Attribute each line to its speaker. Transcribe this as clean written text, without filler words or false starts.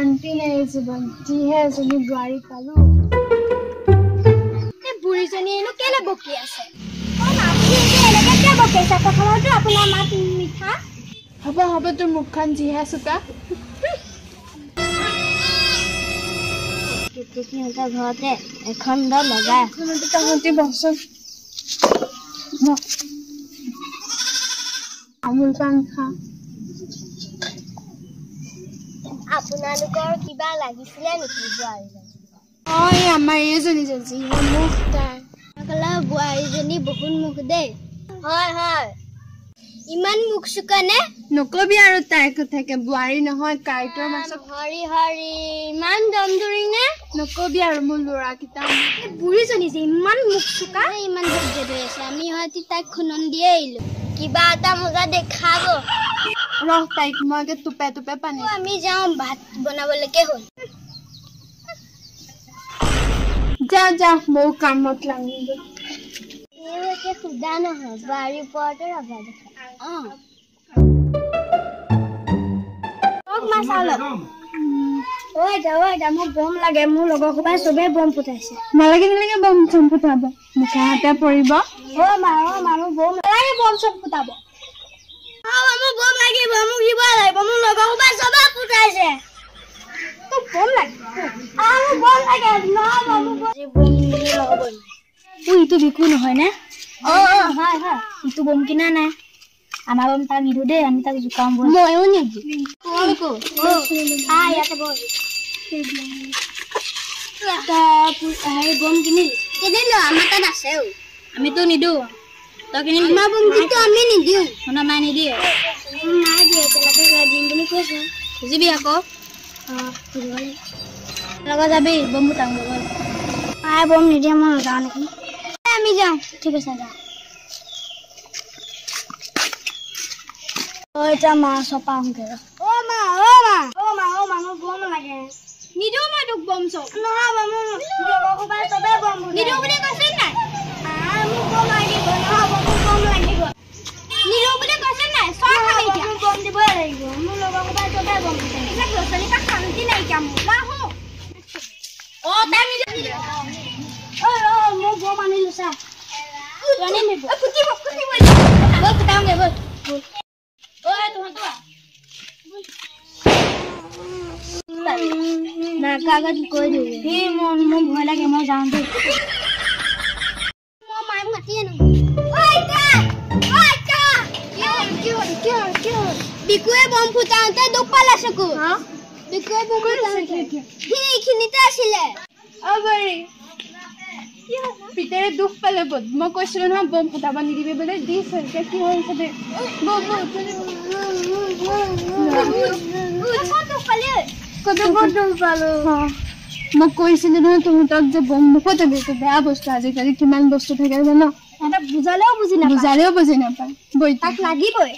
Speaker 1: শান্তি নাই জীৱন যিহে এজনী বোৱাৰী পালো
Speaker 2: এই বুঢ়ীজনী এনো কেলে বকি আছে এনেকে কিয় বকিছে প্ৰথমতে আপোনাৰ মাত মিঠা
Speaker 1: হ'ব হ'ব তোৰ মুখখন যিহে চোকা
Speaker 2: সিহঁতৰ ঘৰতে এখন দৰ লগাই
Speaker 1: তহঁতি বচোন আমুল পান খা
Speaker 2: আপোনালোকৰ কিবা লাগিছিলে নেকি বোৱাৰীজনী
Speaker 1: এই আমাৰ এইজনী যে যিহে মুখ তাই
Speaker 2: বোৱাৰীজনী বহুত মুখ দেই হয় হয় ইমান মুখ চুকানে
Speaker 1: নকবি আৰু তাইৰ কথাকে বোৱাৰী নহয় কাইটৰ মাছত
Speaker 2: হৰি হৰি ইমান দম ধৰি নে
Speaker 1: নকবি আৰু মোৰ ল'ৰাকেইটা
Speaker 2: বুঢ়ীজনী যে ইমান মুখ চুকা ইমান ধৈৰ্য ধৰি আছে আমি হয়তো তাইক খুনন দিয়ে আহিলো কিবা এটা মজা দেখাব
Speaker 1: ৰহ তাইক মই টোপে টোপে পানী
Speaker 2: আমি যাওঁ ভাত বনাবলৈকে হ'ল
Speaker 1: যা যা ময়ো কামত লাগিব
Speaker 2: একে সুধা নহয় বাৰীৰ ওপৰতে ৰভা দেখা মোক বম লাগে মোৰ লগৰ সোপাই চবে বম ফুটাইছে
Speaker 1: নালাগে নালাগে বম চম ফুটাব মুখা হাতে পৰিব
Speaker 2: মানুহ বম লাগে বম চব ফুটাব মোৰ বম লাগিব মোক দিব লাগিব মোৰ লগৰ সোপাই চবে ফুটাইছে তোক বম লাগে মোক বম লাগে ইটো বিকু নহয় নে হয় হয় ইটো বম কিনা নাই আমাৰ বম তাক নিদো দেই আমি তাক জোকাম ময়ো নিদি বম কিনিলো আমাৰ তাত আছে আমিতো নিদো তই কিনি আমাৰ বম কিন্তু আমি নিদিওঁ মাই নিদিয়ে নাই দিয়ে একেলগে দিম বুলি কৈছে খুজিবি আকৌ লগত যাবি বম ফুটাম বম নিদিয়ে মই নাযাওঁ নেকি আমি যাওঁ ঠিক আছে যাওঁ এতিয়া মা চপা আহোঁগে মোক বম লাগে নিদিওঁ মই তোক বম চব নহয় নিদিওঁ বুলি কৈছে নাই মোক বম লাগিব নহ'ব মোক বম লাগিব নিদিওঁ বুলি কৈছে নাই চব খাবি এতিয়া বম দিবই লাগিব মোৰ লগৰ সোপাই চবে বম এইবিলাক ল'ৰা ছোৱালীৰ পৰা শান্তি নাইকিয়া মোৰ লাহো তাই মোক বম আনিলো চা ফুটাওঁগে বল কাগজ কৈ দিবি মোৰ ভয় লাগে মই যাওঁ দেই মই মায়ে মাতি আনো বিকুৱে বম ফুটাওঁতে দুখ পালে চকু বিকুৱে বম ফুটাওঁতে এইখিনিতে আছিলে
Speaker 1: পিতেৰে দুখ পালে বদ মই কৈছিলো নহয় বম ফুটাব নিদিবি বোলে দিছে এতিয়া কি হৈছে দে মই কৈছিলো নহয় তহঁতক যে বম নুফুটাবি বেয়া বস্তু আজিকালি কিমান বস্তু থাকে জানো বুজালেও বুজি নাপায় বৈ তাক লাগিবই